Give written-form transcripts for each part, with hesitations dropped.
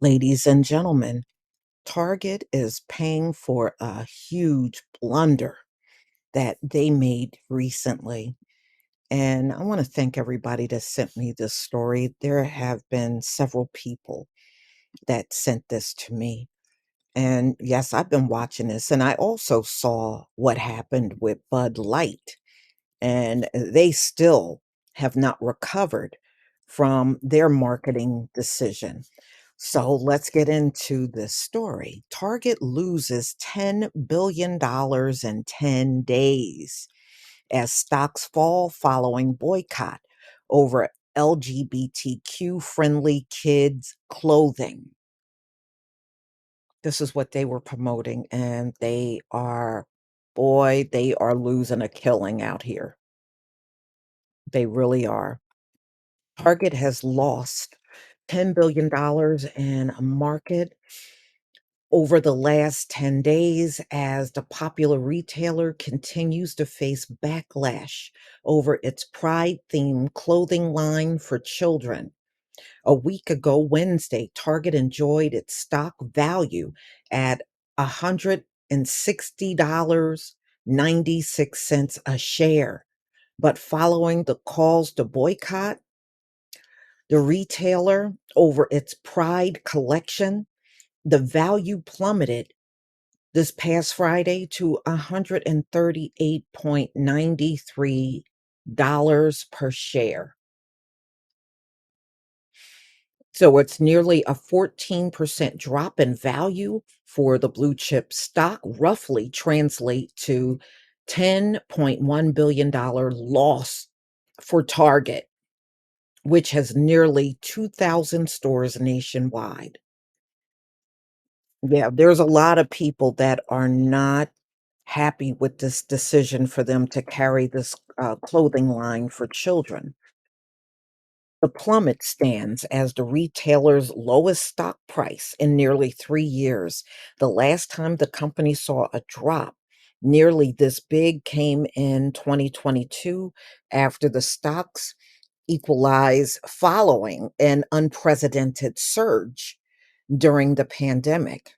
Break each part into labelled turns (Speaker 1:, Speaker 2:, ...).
Speaker 1: Ladies and gentlemen, Target is paying for a huge blunder that they made recently. And I want to thank everybody that sent me this story. There have been several people that sent this to me. And yes, I've been watching this. And I also saw what happened with Bud Light. And they still have not recovered from their marketing decision. So let's get into this story. Target loses $10 billion in 10 days as stocks fall following boycott over LGBTQ friendly kids' clothing. This is what they were promoting, and boy, they are losing a killing out here. They really are. Target has lost $10 billion in a market over the last 10 days as the popular retailer continues to face backlash over its Pride themed clothing line for children. A week ago, Wednesday, Target enjoyed its stock value at $160.96 a share. But following the calls to boycott the retailer over its Pride collection, the value plummeted this past Friday to $138.93 per share. So it's nearly a 14% drop in value for the blue chip stock, roughly translate to $10.1 billion loss for Target, which has nearly 2,000 stores nationwide. Yeah, there's a lot of people that are not happy with this decision for them to carry this clothing line for children. The plummet stands as the retailer's lowest stock price in nearly 3 years. The last time the company saw a drop nearly this big came in 2022 after the stocks equalized following an unprecedented surge during the pandemic.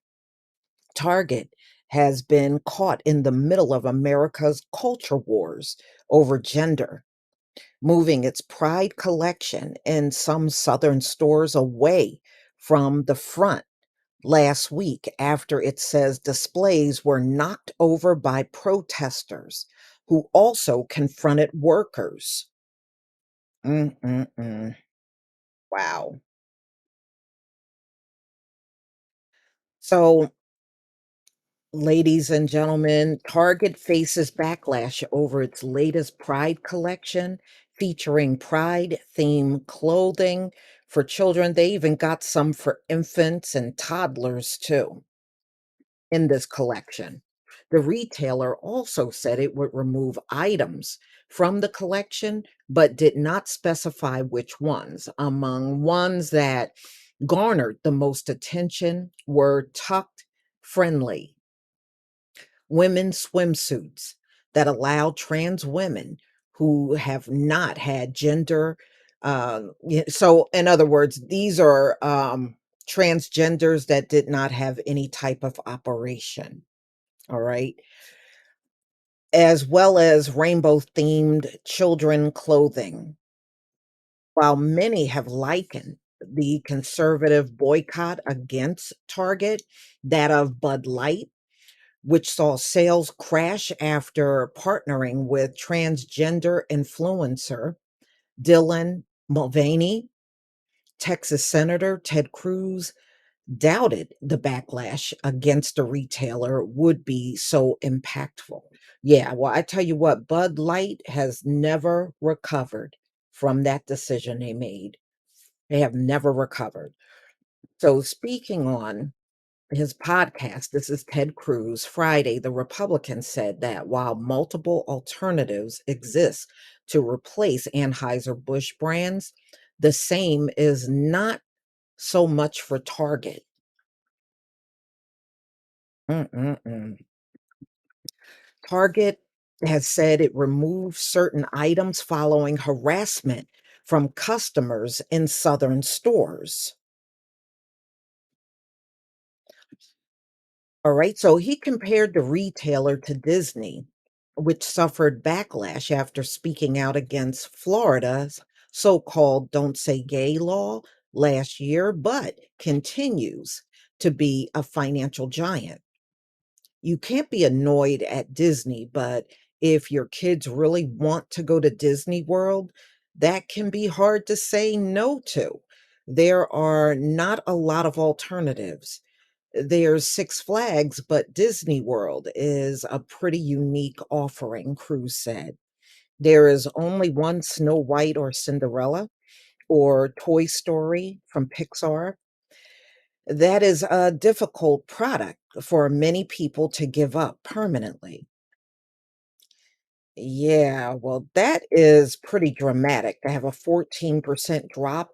Speaker 1: Target has been caught in the middle of America's culture wars over gender, moving its Pride collection in some southern stores away from the front last week after it says displays were knocked over by protesters who also confronted workers. Mm-mm-mm. Wow. So ladies and gentlemen, Target faces backlash over its latest Pride collection featuring Pride themed clothing for children. They even got some for infants and toddlers too in this collection. The retailer also said it would remove items from the collection, but did not specify which ones. Among ones that garnered the most attention were tucked friendly women's swimsuits that allow trans women who have not had gender so in other words, these are transgenders that did not have any type of operation, all right, as well as rainbow themed children clothing. While many have likened the conservative boycott against Target, that of Bud Light, which saw sales crash after partnering with transgender influencer Dylan Mulvaney. Texas Senator Ted Cruz doubted the backlash against the retailer would be so impactful. Yeah, well, I tell you what, Bud Light has never recovered from that decision they made. They have never recovered. So, speaking on his podcast, this is Ted Cruz, Friday, the Republican said that while multiple alternatives exist to replace Anheuser-Busch brands, the same is not so much for Target. Mm-mm-mm. Target has said it removed certain items following harassment from customers in southern stores. All right, so he compared the retailer to Disney, which suffered backlash after speaking out against Florida's so called Don't Say Gay law last year, but continues to be a financial giant. You can't be annoyed at Disney, but if your kids really want to go to Disney World, that can be hard to say no to. There are not a lot of alternatives. There's Six Flags, but Disney World is a pretty unique offering, Cruz said. There is only one Snow White or Cinderella or Toy Story from Pixar. That is a difficult product for many people to give up permanently. Yeah, well, that is pretty dramatic to have a 14% drop,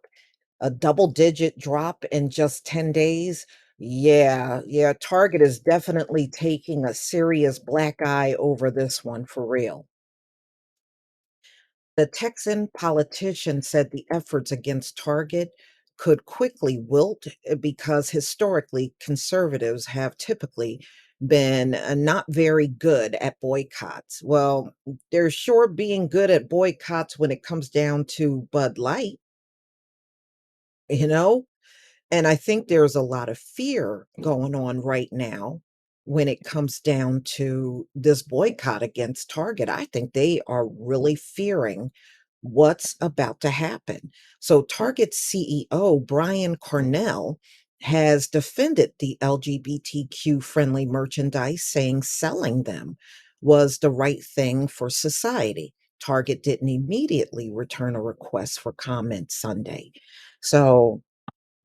Speaker 1: a double-digit drop in just 10 days. Yeah, Target is definitely taking a serious black eye over this one for real. The Texan politician said the efforts against Target could quickly wilt because historically conservatives have typically been not very good at boycotts. Well, they're sure being good at boycotts when it comes down to Bud Light, you know? And I think there's a lot of fear going on right now when it comes down to this boycott against Target. I think they are really fearing what's about to happen. So, Target CEO Brian Cornell has defended the LGBTQ friendly merchandise, saying selling them was the right thing for society. Target didn't immediately return a request for comment Sunday. So,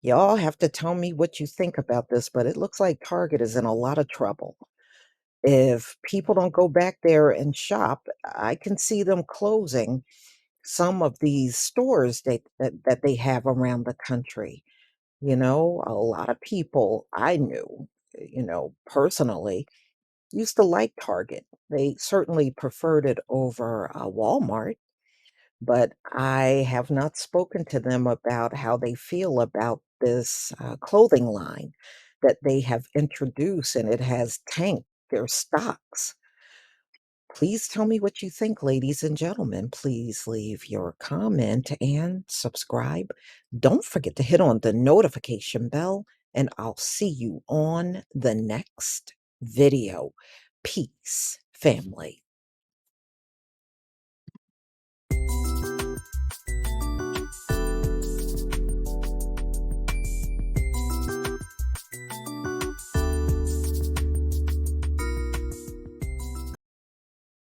Speaker 1: y'all have to tell me what you think about this, but it looks like Target is in a lot of trouble. If people don't go back there and shop, I can see them closing some of these stores that they have around the country. A lot of people I knew, personally, used to like Target. They certainly preferred it over Walmart, but I have not spoken to them about how they feel about this clothing line that they have introduced, and it has tanked their stocks. Please tell me what you think, ladies and gentlemen. Please leave your comment and subscribe. Don't forget to hit on the notification bell, and I'll see you on the next video. Peace, family.